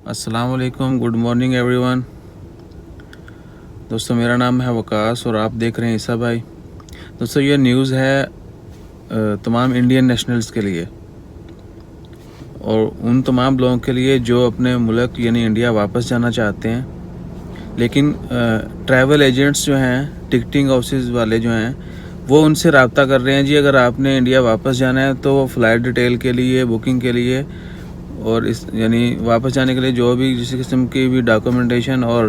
अस्सलाम वालेकुम, good morning everyone. दोस्तों, मेरा नाम है वकास और आप देख रहे हैं ईसा भाई। दोस्तों, ये न्यूज़ है तमाम इंडियन नेशनल्स के लिए और उन तमाम लोगों के लिए जो अपने मुल्क यानी इंडिया वापस जाना चाहते हैं, लेकिन ट्रैवल एजेंट्स जो हैं, टिकटिंग ऑफिस वाले जो हैं, वो उनसे रब्ता कर रहे हैं जी अगर आपने इंडिया वापस जाना है तो वो फ़्लाइट डिटेल के लिए, बुकिंग के लिए और इस यानी वापस जाने के लिए जो भी जिस किस्म की भी डॉक्यूमेंटेशन और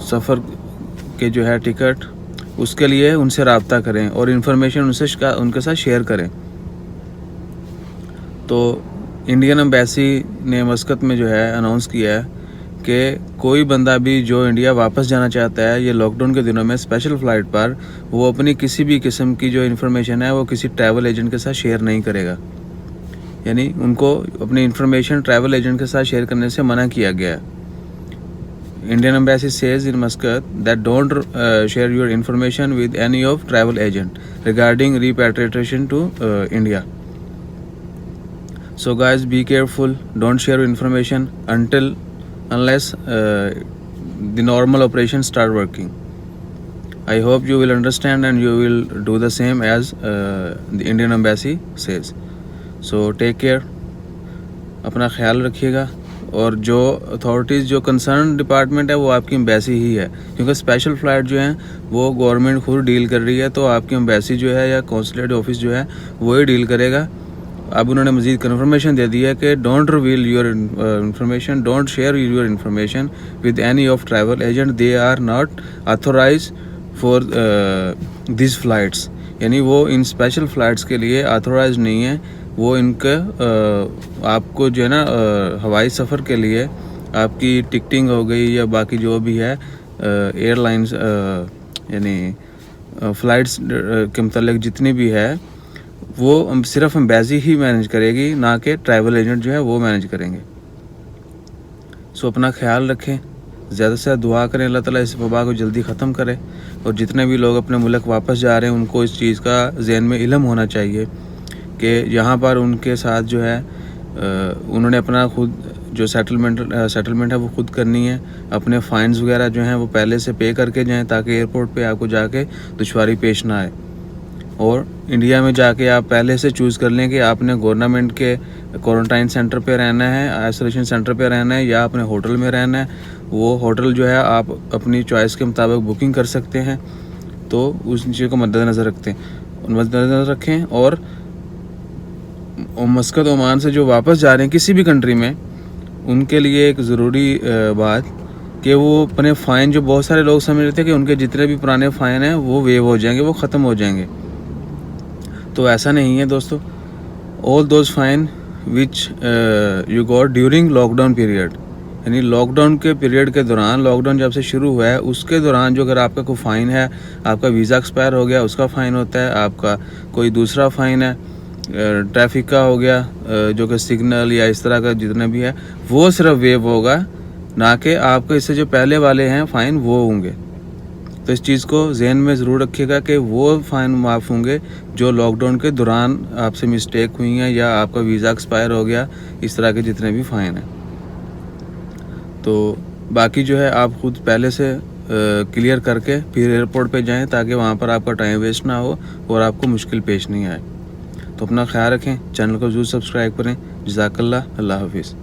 सफ़र के जो है टिकट, उसके लिए उनसे रब्ता करें और इन्फॉर्मेशन उनके साथ शेयर करें। तो इंडियन एम्बेसी ने मस्कत में जो है अनाउंस किया है कि कोई बंदा भी जो इंडिया वापस जाना चाहता है ये लॉकडाउन के दिनों में स्पेशल फ़्लाइट पर, वो अपनी किसी भी किस्म की जो इन्फॉर्मेशन है वो किसी ट्रैवल एजेंट के साथ शेयर नहीं करेगा। यानी उनको अपनी इन्फॉर्मेशन ट्रैवल एजेंट के साथ शेयर करने से मना किया गया है। Indian embassy says in Muscat that don't share your information with any of travel agent regarding repatriation to India. So guys, be careful, don't share information unless the normal operations start working. I hope you will understand and you will do the same as the Indian Embassy says. So take care, अपना ख्याल रखिएगा। और जो authorities, जो concern department है वो आपकी embassy ही है, क्योंकि स्पेशल फ़्लाइट जो हैं वो गवर्नमेंट खुद डील कर रही है, तो आपकी एम्बेसी जो है या कौंसलेट ऑफिस जो है वो ही डील करेगा। अब उन्होंने मज़ीद कन्फर्मेशन दे दी है कि don't reveal your information, don't share your information with any of travel agent, they are not authorise for this flights. यानी वो इन स्पेशल फ़्लाइट्स के लिए ऑथोराइज नहीं है। वो इनका आपको जो है ना हवाई सफ़र के लिए आपकी टिकटिंग हो गई या बाकी जो भी है एयरलाइंस यानी फ़्लाइट्स के मतलब जितनी भी है वो सिर्फ एम्बेसी ही मैनेज करेगी, ना कि ट्रैवल एजेंट जो है वो मैनेज करेंगे। सो अपना ख्याल रखें, ज़्यादा से ज़्यादा दुआ करें, अल्लाह ताला इस वबा को जल्दी ख़त्म करे। और जितने भी लोग अपने मुल्क वापस जा रहे हैं उनको इस चीज़ का ज़हन में इल्म होना चाहिए कि यहाँ पर उनके साथ जो है उन्होंने अपना खुद जो सेटलमेंट है वो खुद करनी है। अपने फ़ाइन्स वगैरह जो हैं वो पहले से पे करके जाएँ ताकि एयरपोर्ट पे आपको जाके दुश्वारी पेश ना आए। और इंडिया में जाके आप पहले से चूज़ कर लें कि आपने गवर्नमेंट के क्वारंटाइन सेंटर पे रहना है, आइसोलेशन सेंटर पे रहना है या अपने होटल में रहना है। वो होटल जो है आप अपनी चॉइस के मुताबिक बुकिंग कर सकते हैं। तो उस चीज़ को मद्देनज़र रखें। और मस्कत ओमान से जो वापस जा रहे हैं किसी भी कंट्री में, उनके लिए एक ज़रूरी बात कि वो अपने फ़ाइन, जो बहुत सारे लोग समझ रहे थे कि उनके जितने भी पुराने फ़ाइन हैं वो वेव हो जाएंगे, वो ख़त्म हो जाएंगे, तो ऐसा नहीं है दोस्तों। All those fine which you got during lockdown period, यानी लॉकडाउन के पीरियड के दौरान, लॉकडाउन जब से शुरू हुआ है उसके दौरान जो अगर आपका कोई फ़ाइन है, आपका वीज़ा एक्सपायर हो गया उसका फ़ाइन होता है, आपका कोई दूसरा फ़ाइन है ट्रैफिक का हो गया जो कि सिग्नल या इस तरह का जितना भी है, वो सिर्फ वेव होगा, ना कि आपके इससे जो पहले वाले हैं फ़ाइन वो होंगे। तो इस चीज़ को जहन में ज़रूर रखिएगा कि वो फ़ाइन माफ़ होंगे जो लॉकडाउन के दौरान आपसे मिस्टेक हुई हैं या आपका वीज़ा एक्सपायर हो गया, इस तरह के जितने भी फ़ाइन हैं। तो बाकी जो है आप खुद पहले से क्लियर करके फिर एयरपोर्ट पे जाएं ताकि वहाँ पर आपका टाइम वेस्ट ना हो और आपको मुश्किल पेश नहीं आए। तो अपना ख्याल रखें, चैनल को ज़रूर सब्सक्राइब करें। जज़ाकल्लाह, अल्लाह हाफिज़।